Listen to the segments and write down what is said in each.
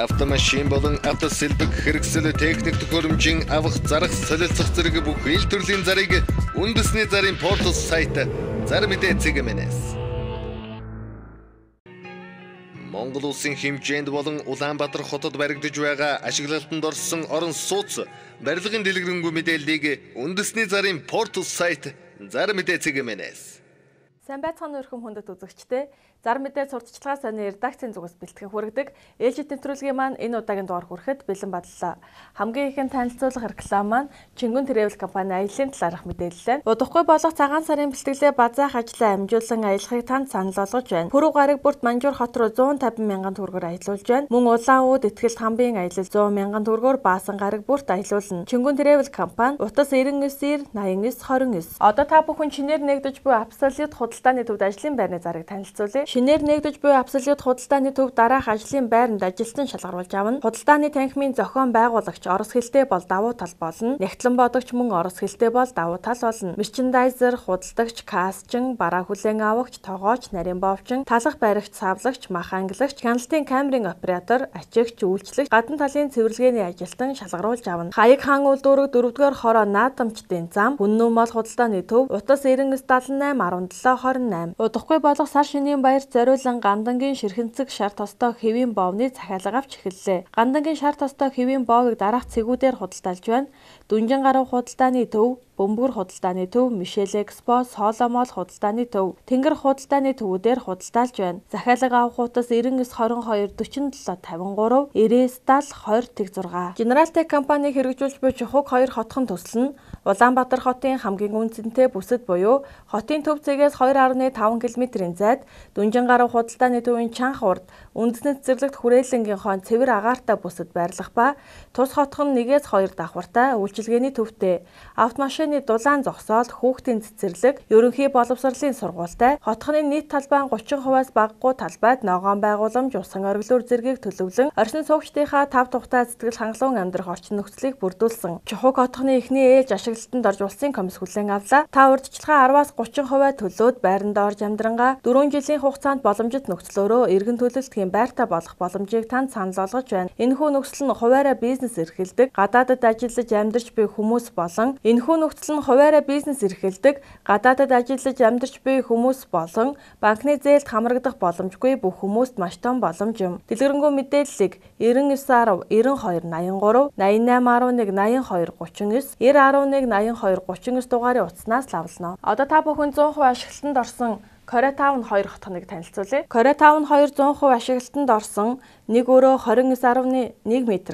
Автомашин болон автосэлбэг хэрэгсэл техник төхөөрөмжийн авах зарах солилцох зэрэг бүх ил төрлийн зарыг үндэсний зарын портал сайт Зар мэдээ цэгмэнэс. Монгол улсын хэмжээнд болон Улаанбаатар хотод баригдаж байгаа ашиглалтанд орсон орон сууц барилгын дэлгэрэнгүй мэдээллийг үндэсний зарын портал сайт Зар мэдээ цэгмэнэс. Сайн байцгаана өрхөм хүндэт үзэгчдээ Зар мэдээ сурталчилгаа сонины редакцийн зүгээс бэлтгэн хүргэдэг ээлжид нэвтрүүлгийн маань энэ удаагийн дугаар хүрэхэд бэлэн боллоо. Хамгийн ихэнд танилцуулах реклам маань Чингүн Travel компани аяллаа талаарх мэдээлэл. Удахгүй болох цагаан сарын бэлтгэлээ базаах ажлаа амжуулан аялахыг танд санал болгож байна. Пүрэв гараг бүрт Манжуур хот руу 150 мянган төгрөгөөр аялуулж байна. Мөн улаан үүд этгэлт хамбын аялал 100 мянган төгрөгөөр Баасан гараг бүрт аялуулна. Чингүн Travel компани утас 99 89 29. Одоо та бүхэн шинээр нэгдэж буй Абсолют худалдааны төвд ажлын байрны зарыг танилцуулъя. Шинээр нэгдэж буй Абсолют худалдааны төв дараах ажлын байранд ажилтан шалгаруулж авна. Худалдааны танхимын зохион байгуулагч орос хэлтэй бол давуу тал болно. Нягтлан бодогч мөн орос хэлтэй бол давуу тал болно. Мерчендайзер, худалдагч, кастчин, бараа хүлээн авагч, тогооч, нарийн бовчин, талах баригч, савлагч, мах ангилагч, хяналтын камерын оператор, ачигч, үйлчлэгч, гадна талын цэвэрлэгээний ажилтан шалгаруулж авна. Хаяг хаан үйлдвэрэг 4-р хороо наадамчдын зам, Хүннү мол худалдааны төв, утас 9978 1728. Удахгүй болох сар шинийн баяр зориулан Гандангийн ширхэнцэг шар тостой хэвийн боовны захиалга авч эхэллээ. Гандангийн шар тостой хэвийн боовыг дараах цэгүүдээр худалдаалж байна. Дүнжин гарав худалдааны төв, Бөмбөр худалдааны төв, Мишель Экспо, Соломол худалдааны төв, Тэнгэр худалдааны төвүүдээр худалдаалж байна. Захиалга авах утас 99 22 47 53 90 70 20 6. Генералтек компани хэрэгжүүлж буй чухаг 2 хотхон төсөл нь Улаанбаатар хотын хамгийн үнцэнтэй бүсэд буюу хотын төв цэгээс 2.5 км-ийн зайд Дүнжин гарав худалдааны төвийн чанх урд үндэсний цэцэрлэгт хүрээлэнгийн хон цэвэр агаартай бүсэд байрлах ба тус хотхон 1-2 давхартай үйлчилгээний төвтэй автомашины дулаан зогсоол хүүхдийн цэцэрлэг ерөнхий боловсролын сургуультай хотхны нийт талбай 30%-аас багагүй талбайд ногоон байгууламж усан оргилуур зэргийг төлөвлөн орчин суугчдынхаа тав тухтай сэтгэл хангалуун амьдрах орчин нөхцөлийг бүрдүүлсэн. Чухаг хотхны эхний ээлж ашиглалтанд орж улсын комисс хүлээн авлаа. Та урьдчилгаа 10-аас 30% төлөөд байранд орж амьдрангаа 4 жилийн хугацаанд боломжит нөхцлөөрөө эргэн төлөлтгийн байртай болох боломжийг танд санал болгож байна. Энэхүү нөхцөл нь хуваараа бизнес эрхэлдэг, гадаадад ажиллаж амьдарч буй хүмүүс болон банкны зээлд хамрагдах боломжгүй бүх хүмүүст маш том боломж юм. Дэлгэрэнгүй мэдээллийг 9910 9283 8811 8239 9011 8239 дугаарын утаснаас лавлана. Одоо та бүхэн 100% ашиглалтанд орсон Корей Таун 2 хотхоныг танилцуулъя. Корей Таун 2 100% ашиглалтанд орсон нэг өрөө 29.1 м2,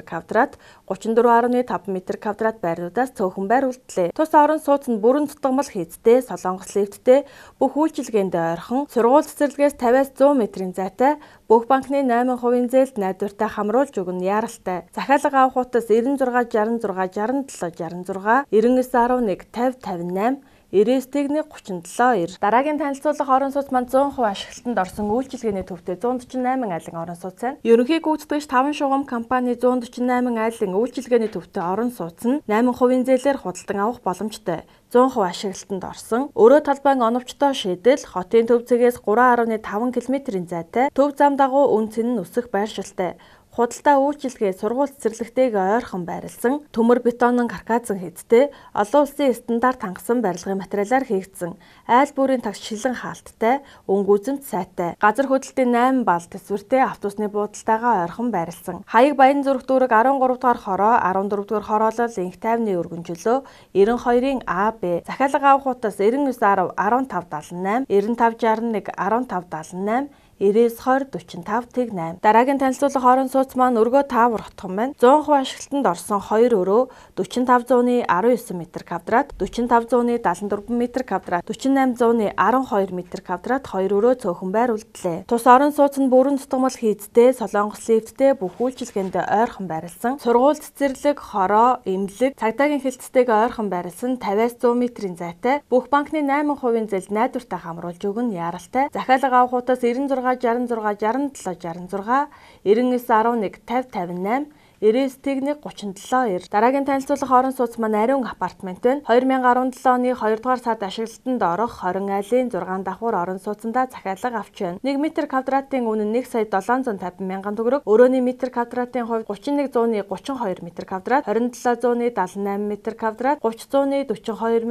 34.5 м2 байрнуудаас цөөхөн байр үлдлээ. Тус орон сууц нь бүрэн тутамл хийцтэй, солонгос лифттэй, бүх үйлчилгээнд ойрхон, сургууль цэцэрлэгээс 50-аас 100 м-ийн зайтай, бүх банкны 8% зээлд найдвартай хамруулж өгнө яаралтай. Захиалга авах утас 96 66 67 66 9911 50 58 99-37 2. Дараагийн танилцуулах орон сууц маань 100% ашиглалтанд орсон үйлчилгээний төвтэй 148 айлын орон сууц байна. Ерөнхий гүйцэтгэгч 5 шугам компани 148 айлын үйлчилгээний төвтэй орон сууц нь 8% зээлээр худалдан авах боломжтой. 100% ашиглалтанд орсон. Өрөө талбайн оновчтой шийдэл хотын төв цэгээс 3.5 км-ийн зайтай, төв зам дагуу үнцэн нь өсөх байршилтай. Худалдаа үйлчилгээ сургууль цэцэрлэгтэйгээ ойрхон байрлсан, төмөр бетонын карказан хийцтэй, олон улсын стандарт хангасан барилгын материалаар хийгдсэн, айл бүрийн тагс шилэн хаалттай, өнгө үзэмт сайтай, газар хөдлөлтийн 8 бал төсвөртэй автобусны буудалтайгаа ойрхон байрлсан. Хаяг Баян зүрх дүүрэг 13 дугаар хороо, 14 дугаар хороолол инх тайвны өргөнжөлөө 92-ийн А, Б. Захиалга авах утас 9910 1578, 9561 1578 9920 45 8. Дараагийн танилцуулах орон сууц маань өргөө таавар хотхон байна. 100% ашиглалтанд орсон 2 өрөө 4500-ны 19 м2, 4500-ны 74 м2, 4800-ны 12 м2 2 өрөө цөөхөн байр үлдлээ. Тус орон сууц нь бүрэн тутамл хийцтэй, солонгос лифттэй, бүх үйлчилгээнд ойрхон байрлсан. Сургууль цэцэрлэг, хороо, эмнэлэг, цагдаагийн хэлцтэйгээ ойрхон байрлсан 50-аас 100 м-ийн зайтай, бүх банкны 8% зээлд найдвартай хамруулж өгнө яаралтай. Захиалга авах утас 96 66 67 66 9911 50 58 993790. Дараагийн танилцуулах орон сууц маань ариун апартмент байна. 2017 оны 2 дугаар сард ашиглалтанд орох 20 айлын 6 давхар орон сууцндаа захиалга авч байна. 1 м2-ын үнэ 1,750,000 төгрөг. Өрөөний метр квадратын хувьд 31,132 м2, 27,78 м2, 30,42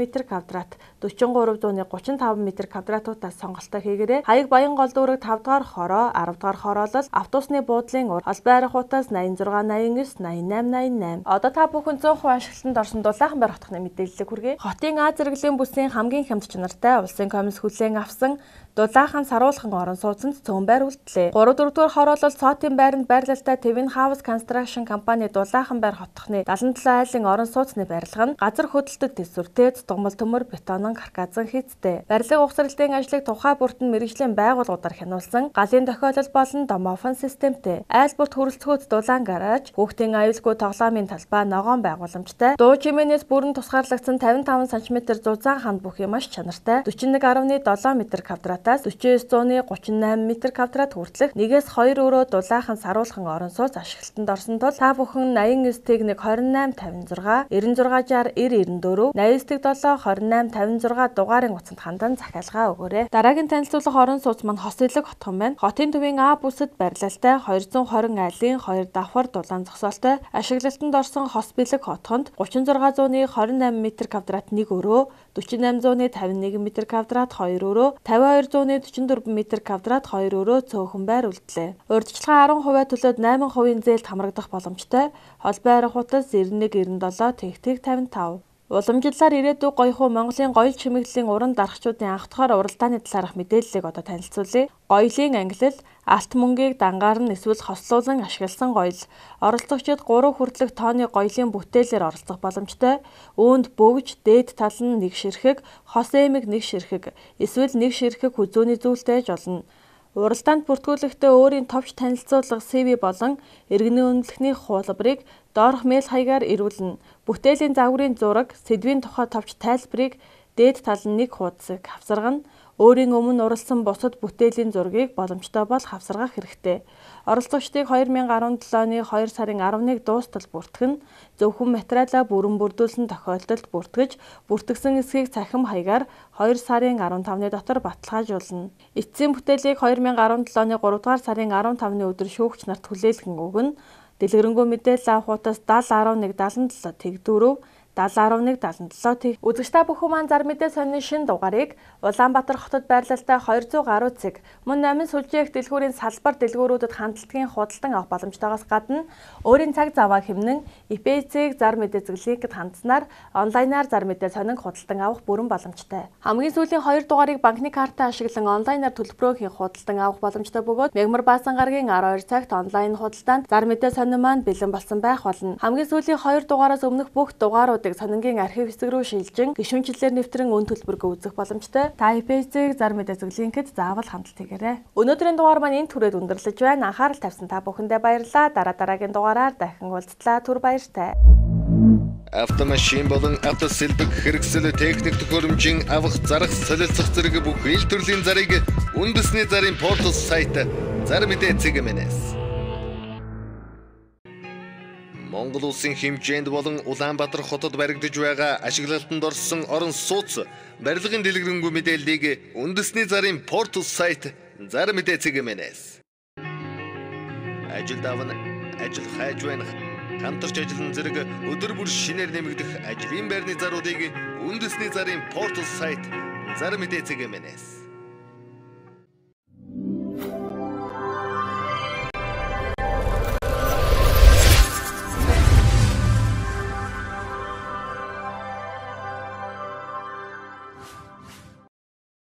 м2, 43,35 м2-уудаас сонголтоо хийгээрэй. Хаяг Баянгол дүүрэг 5 дугаар хороо, 10 дугаар хороолол, автобусны буудлын ур, холбоо арихуутаас 86 89 88 88. Одоо та бүхэн 100% ашиглалтанд орсон Дулаахан байр хотхны мэдээллийг хүргэе. Хотын Аз зэрэглэлийн бүсийн хамгийн хямд чанартай улсын комисс хүлээн авсан Дулаахан саруулхан орон сууцнд цөөн байр үлдлээ. 3-4 дугаар хороолол Цоотын байранд байрлалтай Твин House Construction компани Дулаахан байр хотхны 77 айлын орон сууцны барилга нь газар хөдлөлтөд төсвөртэй, дугмал төмөр, бетонон карказан хийцтэй. Барилга ухсралтын ажлыг тухай бүртэн мэргэжлийн байгууллагуудаар хянуулсан галын тохиолол болон домофон системтэй. Айл бүрт хүрэлцгүүд дулаан гараж, хүүхдийн аюулгүй тоглоомын талбай, ногоон байгууламжтай. Дуу чимээнээс бүрэн тусгаарлагдсан 55 см зузаан ханд бүхий маш чанартай. 41.7 м2 49,38 м2 хүртэлх 1-2 өрөө Дулаахан саруулхан орон сууц ашиглалтанд орсон тул та бүхэн 89-г 2856 9660 994 89-7 2856 дугаарын утсанд хандан захиалгаа өгөөрэй. Дараагийн танилцуулах орон сууц маань Хос Илэг хотхон байна. Хотын төвийн А бүсэд барилалтай 220 айлын 2 давхар дулаан зогсоолтой ашиглалтанд орсон Хос Бэлэг хотхонд 36,28 м2 1 өрөө, 48,51 м2 2 өрөө, 52,44 м2 2 өрөө цөөхөн байр үлдлээ. Урьдчилгаа 10% төлөөд 8% зээлд хамрагдах боломжтой. Холбоо арихуутаас 91 97 тэгтэг 55. Уламжлалаар ирээдүйг гоёхуу Монголын гоёл чимэглэлийн уран дарагчдын анх дахаар уралдааны талаарх мэдээллийг одоо танилцуулъя. Гоёлын ангилал, алт мөнгийг дангаарн эсвэл хослуулан ашигласан гоёл. Оролцогчид 3 хүртэлх тонны гоёлын бүтээлээр оролцох боломжтой. Үүнд бөгж, дээд тал нь 1 ширхэг, хос эмэг 1 ширхэг, эсвэл 1 ширхэг хүзүүний зүйлтэй болно. Уралдаанд бүртгүүлэхдээ өөрийн товч танилцуулга CV болон иргэний үнэлэхний хуулбарыг доорх мэйл хаягаар ирүүлнэ. Бүтээлийн загварын зураг, сэдвийн тухай товч тайлбарыг дээд тал нь 1 хуудсыг хавсаргана. Өөрийн өмнө уралсан бусад бүтээлийн зургийг боломжтой бол хавсаргах хэрэгтэй. Оролцогчдыг 2017 оны 2 сарын 11 дуустал бүртгэн, зөвхөн материалаа бүрэн бүрдүүлсэн тохиолдолд бүртгэж, бүртгэсэн эсхийг цахим хаягаар 2 сарын 15-ны дотор баталгаажуулна. Эцсийн бүтээлийг 2017 оны 3 дугаар сарын 15-ны өдөр шүүгч нарт хүлээлгэн өгнө. Дэлгэрэнгүй мэдээлэл авахутаас 70 11 77 тэгдүрөв 701177 үзэгч та бүхэн маань зар мэдээ сонины шин дугаарыг Улаанбаатар хотод байрлалтай 200 гаруй цэг мөн номын сүлжээх дэлгүүрийн салбар дэлгүүрүүдэд хандлтгийн худалдан авах боломжтойгоос гадна өөрийн цаг заваа хэмнэн ИП-цэг зар мэдээ зөвлөлийгэд хандсанаар онлайнаар зар мэдээ сонин худалдан авах бүрэн боломжтой. Хамгийн сүүлийн 2 дугаарыг банкны картаа ашиглан онлайнаар төлбөрөө хийх худалдан авах боломжтой бөгөөд Мягмар Баасан гарагийн 12 цагт онлайн худалдаанд зар мэдээ сонин маань бэлэн болсон байх болно. Хамгийн сүүлийн 2 дугаараас өмнөх бүх дугаарууд сонингийн архив хэсэг рүү шилжин гишүүнчлэлээр нэвтрэн өн төлбөргөө үзэх боломжтой. Та ИП-цэг зар мэдээ зөвлөлийгэд заавал хандлт хийгээрэй. Өнөөдрийн дугаар маань энэ түрээд өндөрлөж байна. Анхаарал тавьсан та бүхэндээ баярлалаа. Дараагийн дугаараар дахин уулзтлаа. Түр баяртай. Автомашин болон автосэлбэг хэрэгсэл техник төхөөрөмжийн авах зарах солилцох зэрэг бүх ил төрлийн зарыг үндэсний зарын портал сайт зар мэдээ цэг-мэнэс Монгол улсын хэмжээнд болон Улаанбаатар хотод баригдаж байгаа ашиглалтанд орсон орон сууц барилгын дэлгэрэнгүй мэдээллийг үндэсний зарын портал сайт зар мэдээ цэг-мэнэс ажил давна ажил хайж байна хамтарч ажиллан зэрэг өдөр бүр шинээр нэмэгдэх ажлын байрны заруудыг үндэсний зарын портал сайт зар мэдээ цэг-мэнэс